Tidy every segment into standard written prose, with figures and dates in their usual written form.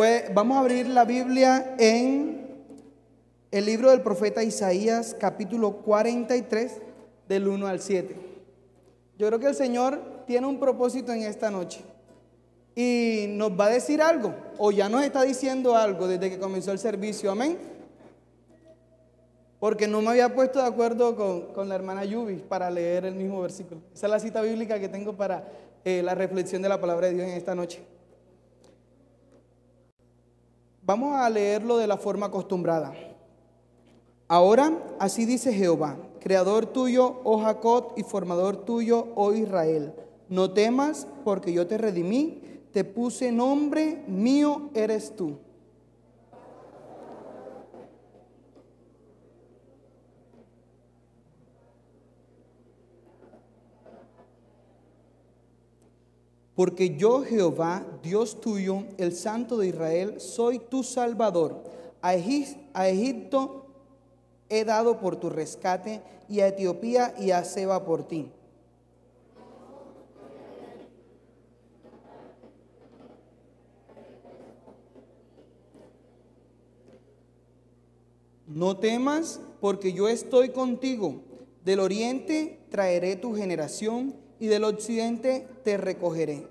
Pues vamos a abrir la Biblia en el libro del profeta Isaías, capítulo 43, del 1 al 7. Yo creo que el Señor tiene un propósito en esta noche y nos va a decir algo, o ya nos está diciendo algo desde que comenzó el servicio, amén. Porque no me había puesto de acuerdo con la hermana Yubi para leer el mismo versículo. Esa es la cita bíblica que tengo para la reflexión de la palabra de Dios en esta noche. Vamos a leerlo de la forma acostumbrada. Ahora, así dice Jehová, creador tuyo, oh Jacob, y formador tuyo, oh Israel. No temas, porque yo te redimí, te puse nombre, mío eres tú. Porque yo, Jehová, Dios tuyo, el Santo de Israel, soy tu Salvador. A Egipto he dado por tu rescate, y a Etiopía y a Seba por ti. No temas, porque yo estoy contigo. Del oriente traeré tu generación, y del occidente te recogeré.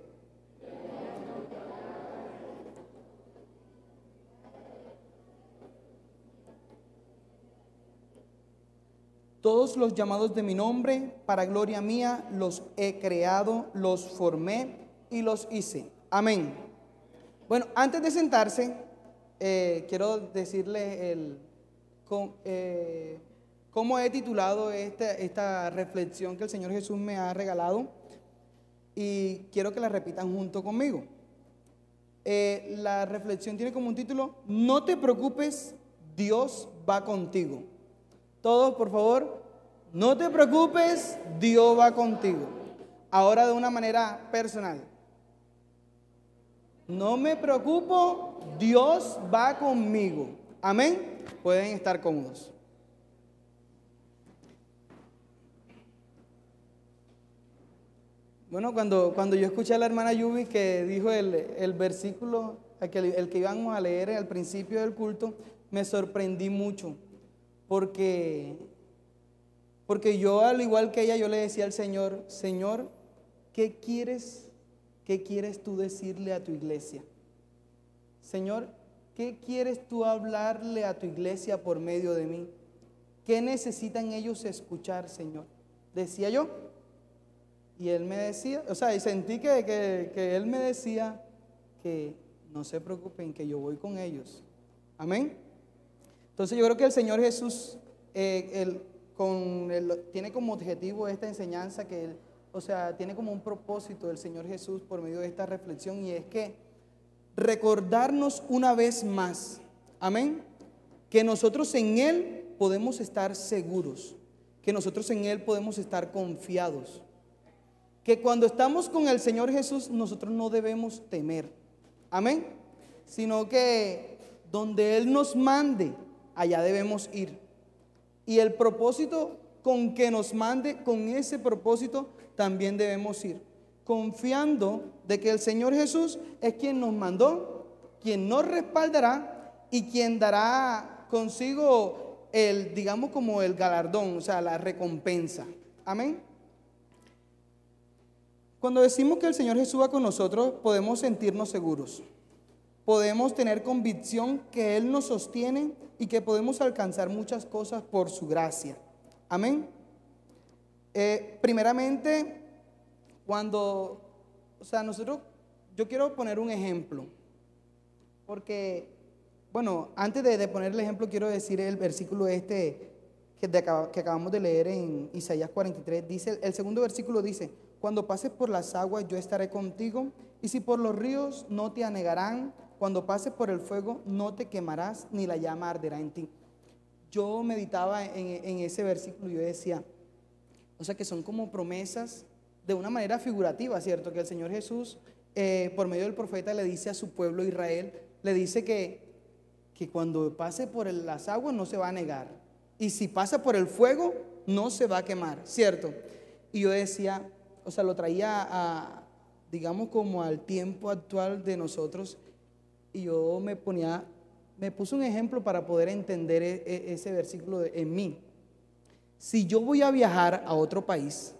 Todos los llamados de mi nombre, para gloria mía, los he creado, los formé y los hice. Amén. Bueno, antes de sentarse, quiero decirle cómo he titulado esta reflexión que el Señor Jesús me ha regalado, y quiero que la repitan junto conmigo. La reflexión tiene como un título: no te preocupes, Dios va contigo. Todos, por favor, no te preocupes, Dios va contigo. Ahora de una manera personal. No me preocupo, Dios va conmigo. Amén. Pueden estar cómodos. Bueno, cuando yo escuché a la hermana Yubi que dijo el versículo, el que íbamos a leer al principio del culto, me sorprendí mucho. Porque yo, al igual que ella, yo le decía al Señor: Señor, ¿qué quieres tú decirle a tu iglesia? Señor, ¿qué quieres tú hablarle a tu iglesia por medio de mí? ¿Qué necesitan ellos escuchar, Señor? Decía yo. Y Él me decía, y sentí que Él me decía que no se preocupen, que yo voy con ellos. Amén. Entonces yo creo que el Señor Jesús tiene como objetivo esta enseñanza, tiene como un propósito el Señor Jesús por medio de esta reflexión, y es que recordarnos una vez más, amén, que nosotros en Él podemos estar seguros, que nosotros en Él podemos estar confiados, que cuando estamos con el Señor Jesús nosotros no debemos temer, amén, sino que donde Él nos mande, allá debemos ir. Y el propósito con que nos mande, con ese propósito también debemos ir, confiando de que el Señor Jesús es quien nos mandó, quien nos respaldará y quien dará consigo digamos como el galardón, la recompensa. Amén. Cuando decimos que el Señor Jesús va con nosotros, podemos sentirnos seguros. Podemos tener convicción que Él nos sostiene y que podemos alcanzar muchas cosas por su gracia. Amén. Primeramente, yo quiero poner un ejemplo. Porque, antes de poner el ejemplo, quiero decir el versículo que acabamos de leer en Isaías 43. Dice, el segundo versículo dice: cuando pases por las aguas, yo estaré contigo, y si por los ríos, no te anegarán. Cuando pases por el fuego, no te quemarás, ni la llama arderá en ti. Yo meditaba en ese versículo y yo decía, que son como promesas de una manera figurativa, ¿cierto? Que el Señor Jesús, por medio del profeta, le dice a su pueblo Israel, le dice que cuando pase por las aguas no se va a negar. Y si pasa por el fuego, no se va a quemar, ¿cierto? Y yo decía, lo traía digamos como al tiempo actual de nosotros. y yo me puse un ejemplo para poder entender ese versículo en mí. Si yo voy a viajar a otro país,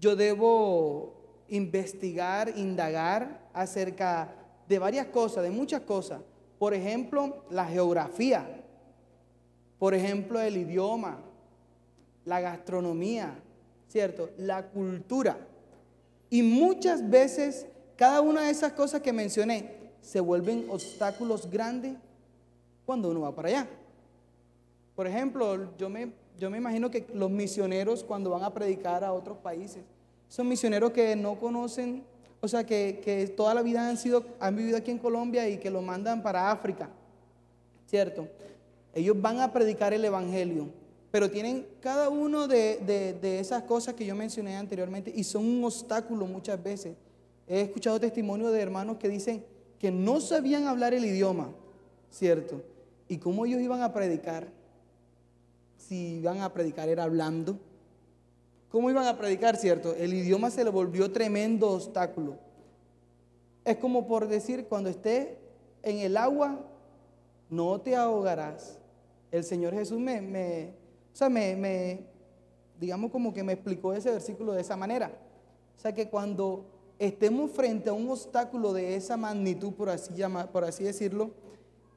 yo debo investigar, indagar acerca de varias cosas, de muchas cosas. Por ejemplo, la geografía, por ejemplo, el idioma, la gastronomía, ¿cierto? La cultura. Y muchas veces cada una de esas cosas que mencioné se vuelven obstáculos grandes cuando uno va para allá. Por ejemplo, yo me imagino que los misioneros cuando van a predicar a otros países, son misioneros que no conocen, o sea, que toda la vida han vivido aquí en Colombia y que lo mandan para África, ¿cierto? Ellos van a predicar el evangelio, pero tienen cada uno de esas cosas que yo mencioné anteriormente y son un obstáculo muchas veces. He escuchado testimonios de hermanos que dicen que no sabían hablar el idioma, ¿cierto? ¿Y cómo ellos iban a predicar? Si iban a predicar era hablando. ¿Cómo iban a predicar, cierto? El idioma se le volvió tremendo obstáculo. Es como por decir, cuando estés en el agua, no te ahogarás. El Señor Jesús digamos como que me explicó ese versículo de esa manera. O sea que cuando estemos frente a un obstáculo de esa magnitud, por así decirlo,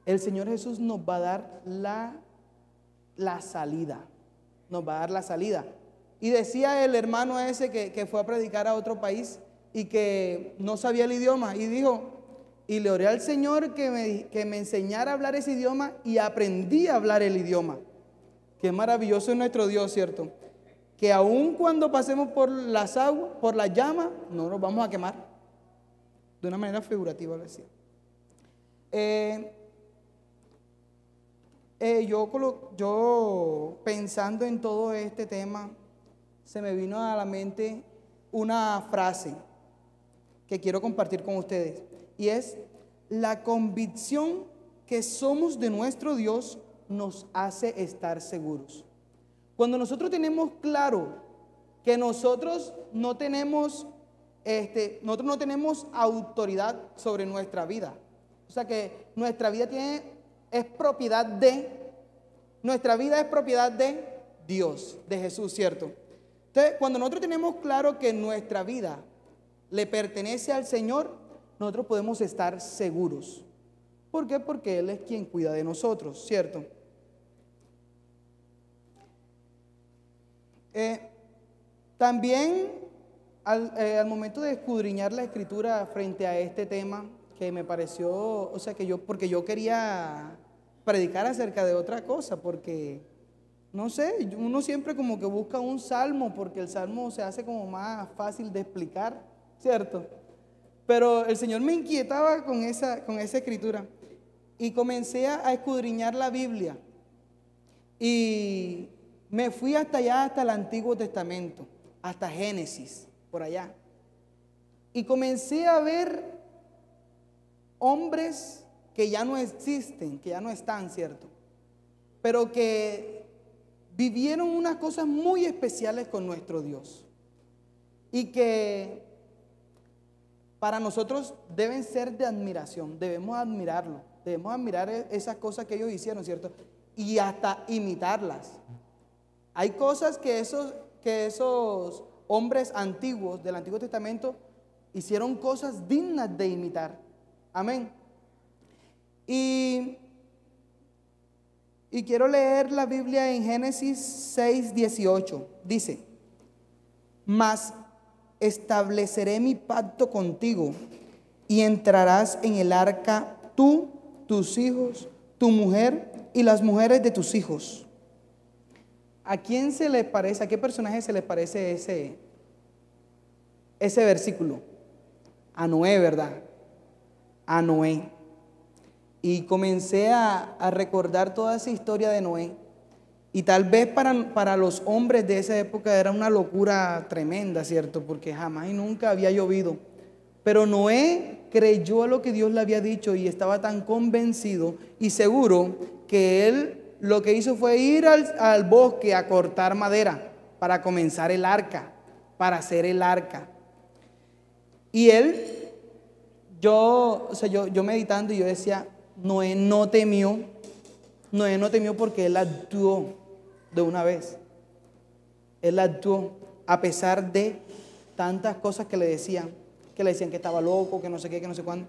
el Señor Jesús nos va a dar la salida. Nos va a dar la salida. Y decía el hermano ese que fue a predicar a otro país y que no sabía el idioma y dijo, y le oré al Señor que me enseñara a hablar ese idioma y aprendí a hablar el idioma. Qué maravilloso es nuestro Dios, ¿cierto? Que aun cuando pasemos por las aguas, por las llamas, no nos vamos a quemar. De una manera figurativa lo decía. Yo pensando en todo este tema, se me vino a la mente una frase que quiero compartir con ustedes. Y es: la convicción que somos de nuestro Dios nos hace estar seguros. Cuando nosotros tenemos claro que nosotros no tenemos autoridad sobre nuestra vida, o sea que nuestra vida nuestra vida es propiedad de Dios, de Jesús, ¿cierto? Entonces, cuando nosotros tenemos claro que nuestra vida le pertenece al Señor, nosotros podemos estar seguros. ¿Por qué? Porque Él es quien cuida de nosotros, ¿cierto? También al momento de escudriñar la Escritura frente a este tema, que me pareció, o sea, porque yo quería predicar acerca de otra cosa, porque, no sé, uno siempre como que busca un salmo, porque el salmo se hace como más fácil de explicar, ¿cierto? Pero el Señor me inquietaba con esa escritura y comencé a escudriñar la Biblia y me fui hasta allá, hasta el Antiguo Testamento, hasta Génesis, por allá, y comencé a ver hombres que ya no existen, que ya no están, ¿cierto? Pero que vivieron unas cosas muy especiales con nuestro Dios y que para nosotros deben ser de admiración. Debemos admirarlo, debemos admirar esas cosas que ellos hicieron, ¿cierto? Y hasta imitarlas. Hay cosas que esos hombres antiguos del Antiguo Testamento hicieron cosas dignas de imitar. Amén. Y quiero leer la Biblia en Génesis 6:18. Dice: mas estableceré mi pacto contigo y entrarás en el arca tú, tus hijos, tu mujer y las mujeres de tus hijos. ¿A quién se les parece, a qué personaje se les parece ese versículo? A Noé, ¿verdad? A Noé. Y comencé a recordar toda esa historia de Noé. Y tal vez para los hombres de esa época era una locura tremenda, ¿cierto? Porque jamás y nunca había llovido. Pero Noé creyó a lo que Dios le había dicho y estaba tan convencido y seguro que él lo que hizo fue ir al bosque a cortar madera para comenzar el arca, para hacer el arca. Y él yo meditando y yo decía, Noé no temió porque él actuó de una vez. Él actuó a pesar de tantas cosas que le decían que estaba loco, que no sé qué, que no sé cuándo.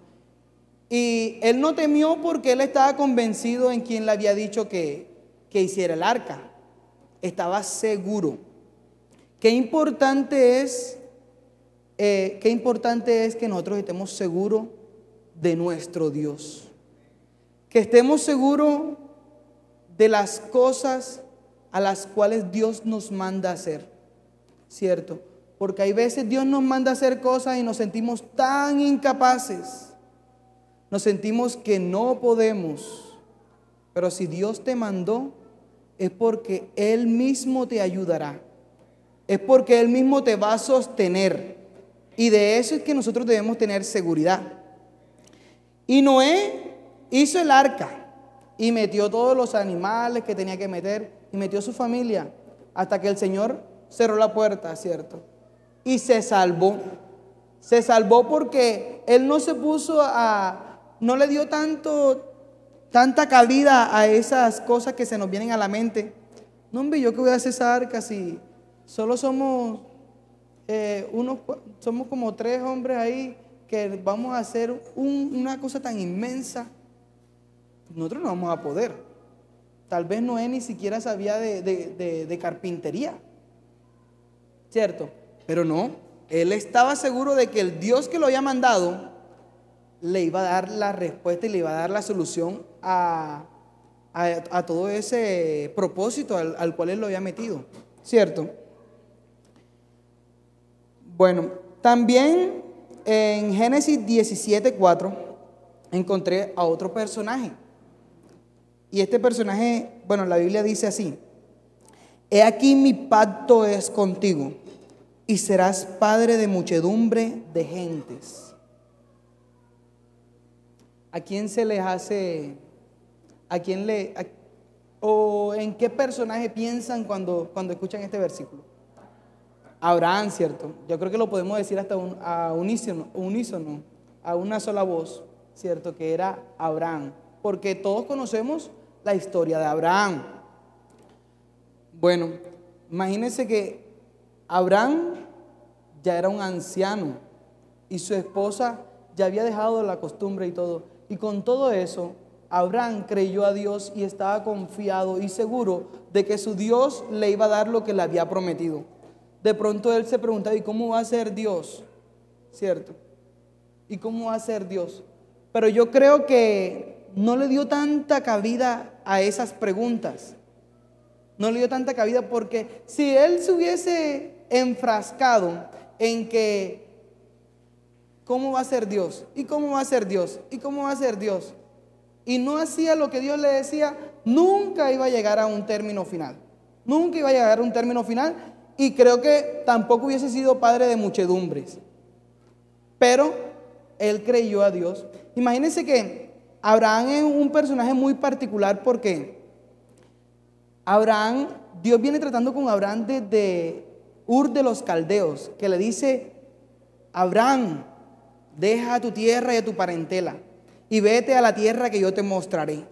Y él no temió porque él estaba convencido en quien le había dicho que hiciera el arca. Estaba seguro. Qué importante es que nosotros estemos seguros de nuestro Dios. Que estemos seguros de las cosas a las cuales Dios nos manda hacer. ¿Cierto? Porque hay veces Dios nos manda a hacer cosas y nos sentimos tan incapaces. Nos sentimos que no podemos. Pero si Dios te mandó, es porque Él mismo te ayudará. Es porque Él mismo te va a sostener. Y de eso es que nosotros debemos tener seguridad. Y Noé hizo el arca y metió todos los animales que tenía que meter y metió su familia hasta que el Señor cerró la puerta, ¿cierto? Y se salvó. Se salvó porque Él no se puso no le dio tanta cabida a esas cosas que se nos vienen a la mente. No, hombre, ¿yo qué voy a hacer esa arca si solo somos somos como 3 hombres ahí que vamos a hacer una cosa tan inmensa? Nosotros no vamos a poder. Tal vez Noé ni siquiera sabía de carpintería, ¿cierto? Pero no, él estaba seguro de que el Dios que lo había mandado le iba a dar la respuesta y le iba a dar la solución a todo ese propósito al cual él lo había metido, ¿cierto? Bueno, también en Génesis 17:4 encontré a otro personaje. Y este personaje, bueno, la Biblia dice así: he aquí mi pacto es contigo, y serás padre de muchedumbre de gentes. ¿A quién se les hace, o en qué personaje piensan cuando escuchan este versículo? Abraham, ¿cierto? Yo creo que lo podemos decir hasta a unísono, a una sola voz, ¿cierto? Que era Abraham, porque todos conocemos la historia de Abraham. Bueno, imagínense que Abraham ya era un anciano y su esposa ya había dejado la costumbre y todo. Y con todo eso, Abraham creyó a Dios y estaba confiado y seguro de que su Dios le iba a dar lo que le había prometido. De pronto él se preguntaba, ¿y cómo va a ser Dios? ¿Cierto? ¿Y cómo va a ser Dios? Pero yo creo que no le dio tanta cabida a esas preguntas. No le dio tanta cabida porque si él se hubiese enfrascado en que ¿cómo va a ser Dios? ¿Y cómo va a ser Dios? ¿Y cómo va a ser Dios? Y no hacía lo que Dios le decía, nunca iba a llegar a un término final. Nunca iba a llegar a un término final. Y creo que tampoco hubiese sido padre de muchedumbres. Pero él creyó a Dios. Imagínense que Abraham es un personaje muy particular porque Dios viene tratando con Abraham desde Ur de los Caldeos, que le dice: Abraham, deja a tu tierra y a tu parentela y vete a la tierra que yo te mostraré.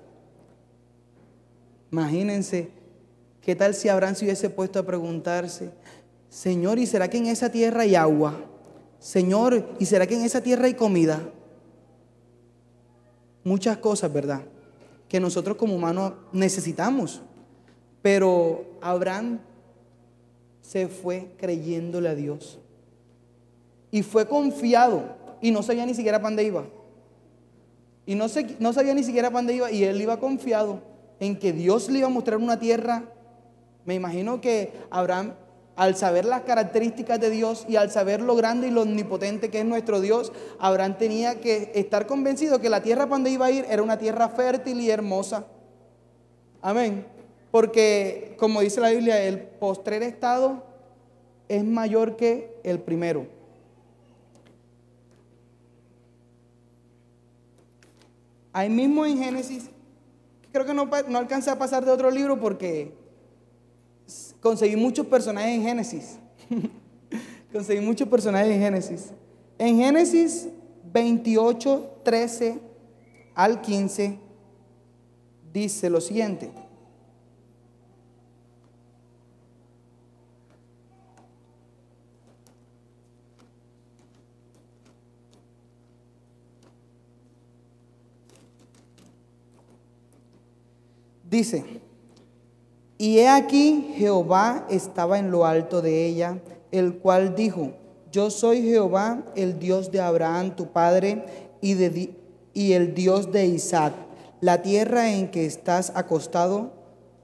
Imagínense, ¿qué tal si Abraham se hubiese puesto a preguntarse: Señor, ¿y será que en esa tierra hay agua? Señor, ¿y será que en esa tierra hay comida? Muchas cosas, ¿verdad?, que nosotros como humanos necesitamos. Pero Abraham se fue creyéndole a Dios. Y fue confiado. Y no sabía ni siquiera para dónde iba. Y no sabía ni siquiera para dónde iba. Y él iba confiado en que Dios le iba a mostrar una tierra. Me imagino que Abraham, al saber las características de Dios y al saber lo grande y lo omnipotente que es nuestro Dios, Abraham tenía que estar convencido que la tierra para donde iba a ir era una tierra fértil y hermosa. Amén. Porque, como dice la Biblia, el postrer estado es mayor que el primero. Ahí mismo en Génesis, creo que no alcancé a pasar de otro libro porque conseguí muchos personajes en Génesis. Conseguí muchos personajes en Génesis. En Génesis 28, 13 al 15, dice lo siguiente. Dice, y he aquí Jehová estaba en lo alto de ella, el cual dijo, yo soy Jehová, el Dios de Abraham tu padre, y el Dios de Isaac. La tierra en que estás acostado,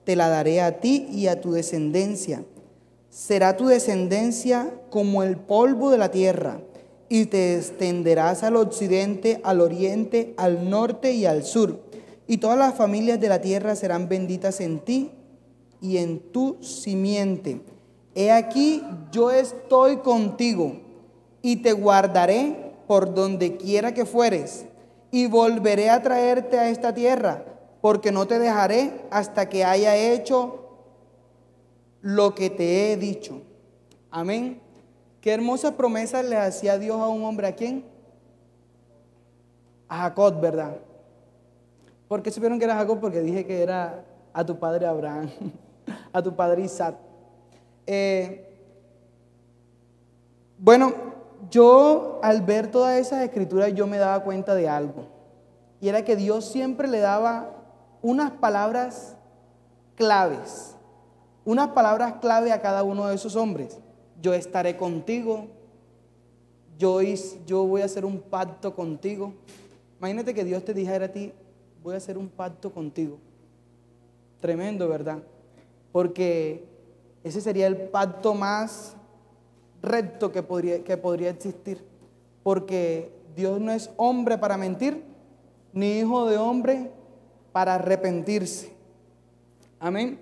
te la daré a ti y a tu descendencia. Será tu descendencia como el polvo de la tierra, y te extenderás al occidente, al oriente, al norte y al sur. Y todas las familias de la tierra serán benditas en ti y en tu simiente. He aquí, yo estoy contigo y te guardaré por donde quiera que fueres, y volveré a traerte a esta tierra, porque no te dejaré hasta que haya hecho lo que te he dicho. Amén. Qué hermosas promesas le hacía Dios a un hombre. ¿A quién? A Jacob, ¿verdad? ¿Por qué supieron que era Jacob? Porque dije que era a tu padre Abraham, a tu padre Isaac. Bueno, yo al ver todas esas escrituras yo me daba cuenta de algo. Y era que Dios siempre le daba unas palabras claves. Unas palabras clave a cada uno de esos hombres. Yo estaré contigo. Yo voy a hacer un pacto contigo. Imagínate que Dios te dijera a ti, voy a hacer un pacto contigo. Tremendo, ¿verdad? Porque ese sería el pacto más recto que podría existir. Porque Dios no es hombre para mentir, ni hijo de hombre para arrepentirse. Amén.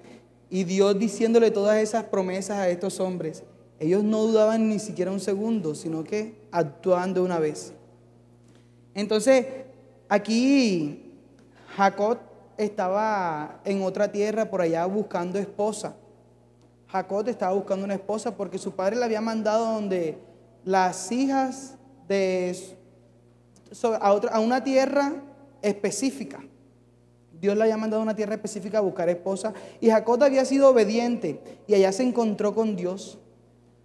Y Dios diciéndole todas esas promesas a estos hombres, ellos no dudaban ni siquiera un segundo, sino que actuaban de una vez. Entonces, aquí Jacob estaba en otra tierra por allá buscando esposa. Jacob estaba buscando una esposa porque su padre le había mandado donde las hijas a una tierra específica. Dios le había mandado a una tierra específica a buscar esposa. Y Jacob había sido obediente y allá se encontró con Dios.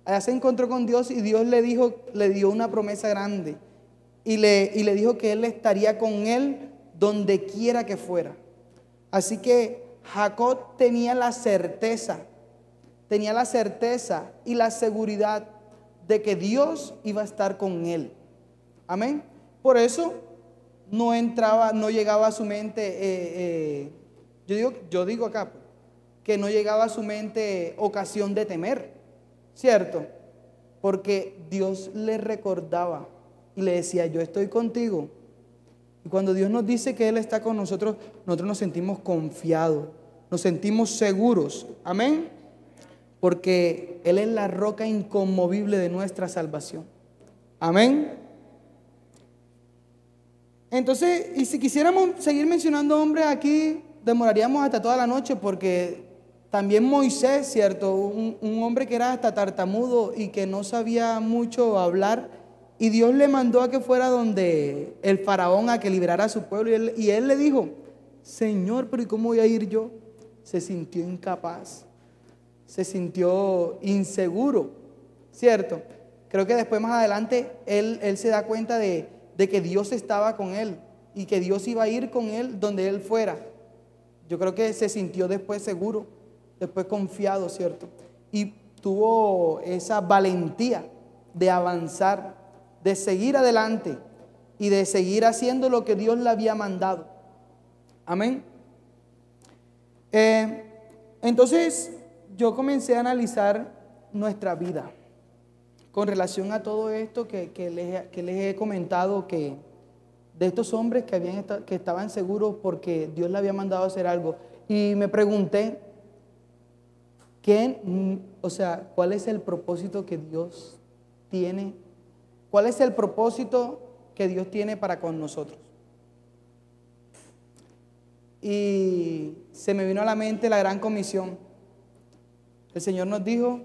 Allá se encontró con Dios y Dios le dio una promesa grande. Y le dijo que Él estaría con él donde quiera que fuera. Así que Jacob tenía la certeza y la seguridad de que Dios iba a estar con él. Amén. Por eso no llegaba a su mente, yo digo acá, que no llegaba a su mente ocasión de temer, ¿cierto? Porque Dios le recordaba y le decía, yo estoy contigo. Y cuando Dios nos dice que Él está con nosotros, nosotros nos sentimos confiados, nos sentimos seguros. Amén. Porque Él es la roca inconmovible de nuestra salvación. Amén. Entonces, y si quisiéramos seguir mencionando hombres aquí, demoraríamos hasta toda la noche, porque también Moisés, ¿cierto? Un hombre que era hasta tartamudo y que no sabía mucho hablar, y Dios le mandó a que fuera donde el faraón a que liberara a su pueblo, y él le dijo, Señor, pero ¿y cómo voy a ir yo? Se sintió incapaz, se sintió inseguro, ¿cierto? Creo que después más adelante él se da cuenta de que Dios estaba con él y que Dios iba a ir con él donde él fuera. Yo creo que se sintió después seguro, después confiado, ¿cierto? Y tuvo esa valentía de avanzar, de seguir adelante y de seguir haciendo lo que Dios le había mandado. Amén. Entonces yo comencé a analizar nuestra vida con relación a todo esto que les he comentado, que de estos hombres que estaban seguros porque Dios le había mandado a hacer algo. Y me pregunté, ¿cuál es el propósito que Dios tiene? ¿Cuál es el propósito que Dios tiene para con nosotros? Y se me vino a la mente la gran comisión. El Señor nos dijo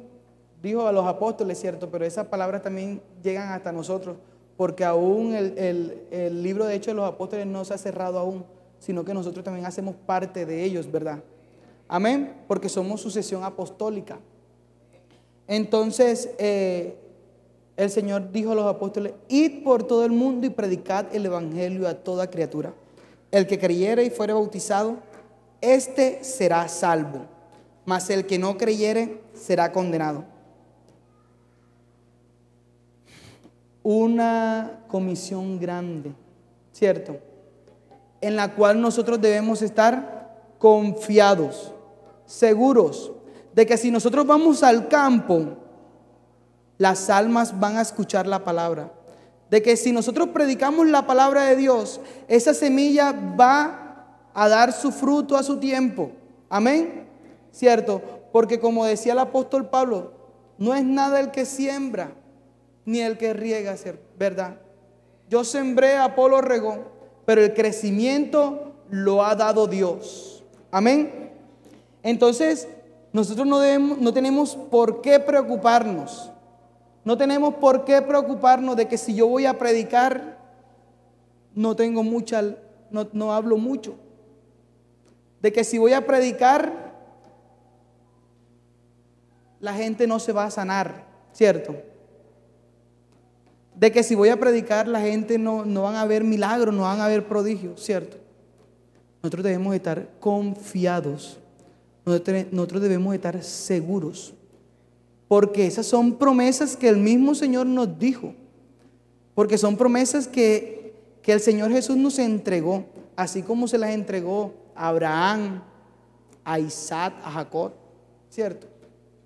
a los apóstoles, ¿cierto? Pero esas palabras también llegan hasta nosotros. porque aún el libro de Hechos de los Apóstoles no se ha cerrado aún, sino que nosotros también hacemos parte de ellos, ¿verdad? Amén, porque somos sucesión apostólica. Entonces, el Señor dijo a los apóstoles: id por todo el mundo y predicad el evangelio a toda criatura. El que creyere y fuere bautizado, éste será salvo, mas el que no creyere será condenado. Una comisión grande, ¿cierto? En la cual nosotros debemos estar confiados, seguros de que si nosotros vamos al campo, las almas van a escuchar la palabra. De que si nosotros predicamos la palabra de Dios, esa semilla va a dar su fruto a su tiempo. Amén, ¿cierto? Porque como decía el apóstol Pablo, no es nada el que siembra, ni el que riega, ¿verdad? Yo sembré, Apolo regó, pero el crecimiento lo ha dado Dios. Amén. Entonces, nosotros no tenemos por qué preocuparnos. No tenemos por qué preocuparnos de que si yo voy a predicar, no hablo mucho. De que si voy a predicar, la gente no se va a sanar, ¿cierto? De que si voy a predicar, la gente no van a ver milagros, no van a ver prodigios, ¿cierto? Nosotros debemos estar confiados, nosotros debemos estar seguros, porque esas son promesas que el mismo Señor nos dijo, porque son promesas que el Señor Jesús nos entregó, así como se las entregó a Abraham, a Isaac, a Jacob, ¿cierto?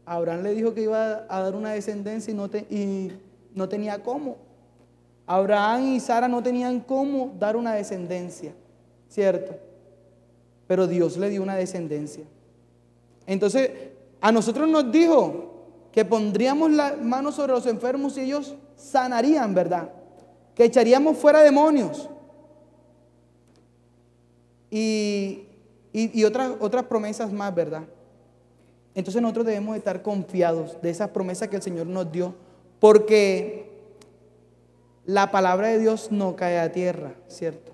A Abraham le dijo que iba a dar una descendencia y no tenía cómo. Abraham y Sara no tenían cómo dar una descendencia, ¿cierto? Pero Dios le dio una descendencia. Entonces, a nosotros nos dijo que pondríamos las manos sobre los enfermos y ellos sanarían, ¿verdad? Que echaríamos fuera demonios. Y otras promesas más, ¿verdad? Entonces nosotros debemos estar confiados de esas promesas que el Señor nos dio, porque la palabra de Dios no cae a tierra, ¿cierto?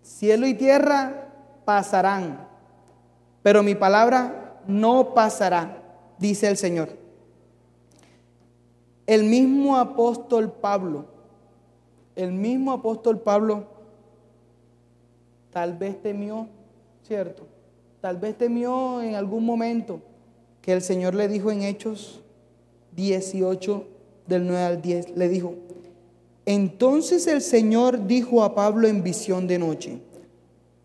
Cielo y tierra pasarán, pero mi palabra no pasará, dice el Señor. El mismo apóstol Pablo, tal vez temió, ¿cierto? Tal vez temió en algún momento que el Señor le dijo en Hechos 18, del 9 al 10, le dijo: entonces el Señor dijo a Pablo en visión de noche: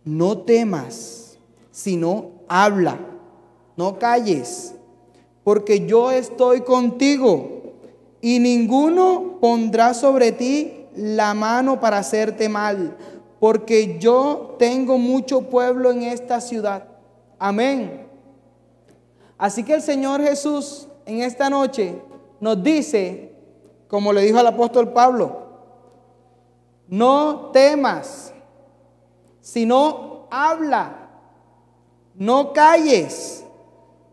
no temas, sino habla, no calles, porque yo estoy contigo, y ninguno pondrá sobre ti la mano para hacerte mal, porque yo tengo mucho pueblo en esta ciudad. Amén. Así que el Señor Jesús en esta noche nos dice, como le dijo al apóstol Pablo: no temas, sino habla, no calles,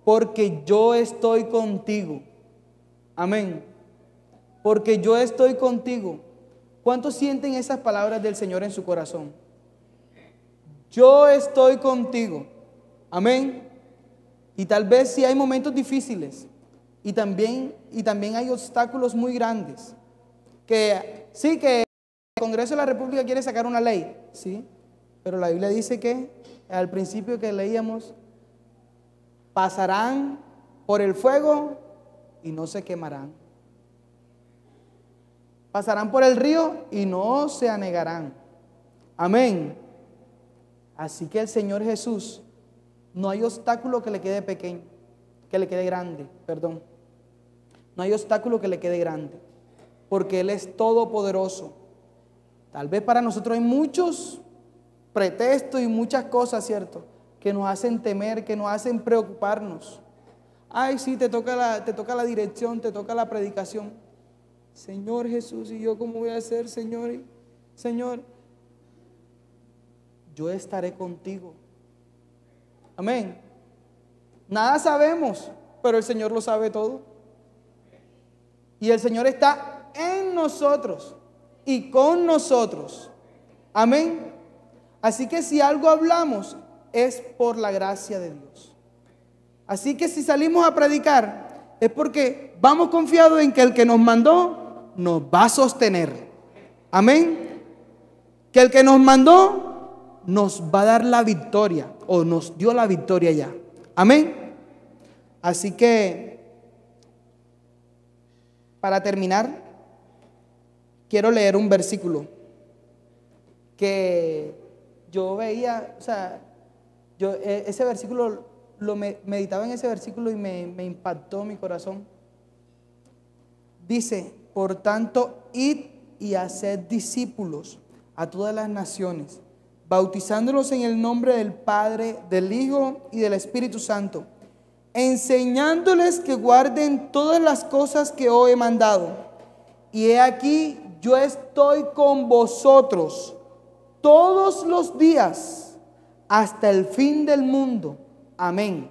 porque yo estoy contigo. Amén. Porque yo estoy contigo. ¿Cuántos sienten esas palabras del Señor en su corazón? Yo estoy contigo. Amén. Y tal vez sí hay momentos difíciles y también hay obstáculos muy grandes. Que sí, que el Congreso de la República quiere sacar una ley, sí, pero la Biblia dice que al principio que leíamos, pasarán por el fuego y no se quemarán. Pasarán por el río y no se anegarán. Amén. Así que el Señor Jesús, no hay obstáculo que le quede pequeño, que le quede grande, perdón. No hay obstáculo que le quede grande, porque Él es todopoderoso. Tal vez para nosotros hay muchos pretextos y muchas cosas, ¿cierto?, que nos hacen temer, que nos hacen preocuparnos. Ay, sí, te toca la dirección, te toca la predicación. Señor Jesús, ¿y yo cómo voy a hacer, Señor? Señor, yo estaré contigo. Amén. Nada sabemos, pero el Señor lo sabe todo. Y el Señor está en nosotros. y con nosotros. Amén. Así que si algo hablamos es por la gracia de Dios. Así que si salimos a predicar es porque vamos confiados en que el que nos mandó nos va a sostener. Amén. Que el que nos mandó nos va a dar la victoria o nos dio la victoria ya. Amén. Así que para terminar quiero leer un versículo que yo veía, o sea, yo ese versículo meditaba en ese versículo y me impactó mi corazón. Dice: por tanto, id y haced discípulos a todas las naciones, bautizándolos en el nombre del Padre, del Hijo y del Espíritu Santo, enseñándoles que guarden todas las cosas que os he mandado. Y he aquí, yo estoy con vosotros todos los días hasta el fin del mundo. Amén.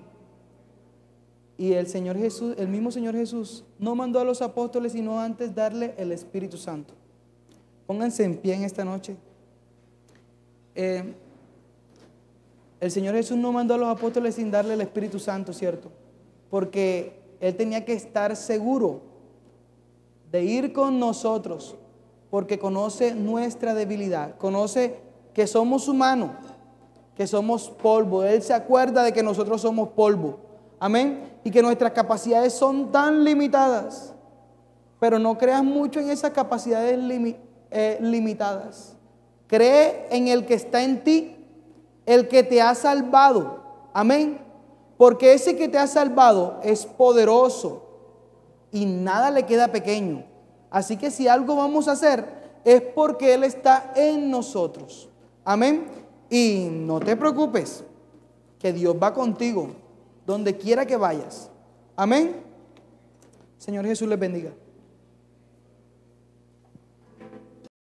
Y el Señor Jesús, el mismo Señor Jesús, no mandó a los apóstoles sino antes darle el Espíritu Santo. Pónganse en pie en esta noche. El Señor Jesús no mandó a los apóstoles sin darle el Espíritu Santo, ¿cierto? Porque Él tenía que estar seguro de ir con nosotros, porque conoce nuestra debilidad, conoce que somos humanos, que somos polvo. Él se acuerda de que nosotros somos polvo. Amén. Y que nuestras capacidades son tan limitadas. Pero no creas mucho en esas capacidades limitadas. Cree en el que está en ti, el que te ha salvado. Amén. Porque ese que te ha salvado es poderoso y nada le queda pequeño. Así que si algo vamos a hacer es porque Él está en nosotros. Amén. Y no te preocupes, que Dios va contigo donde quiera que vayas. Amén. Señor Jesús les bendiga.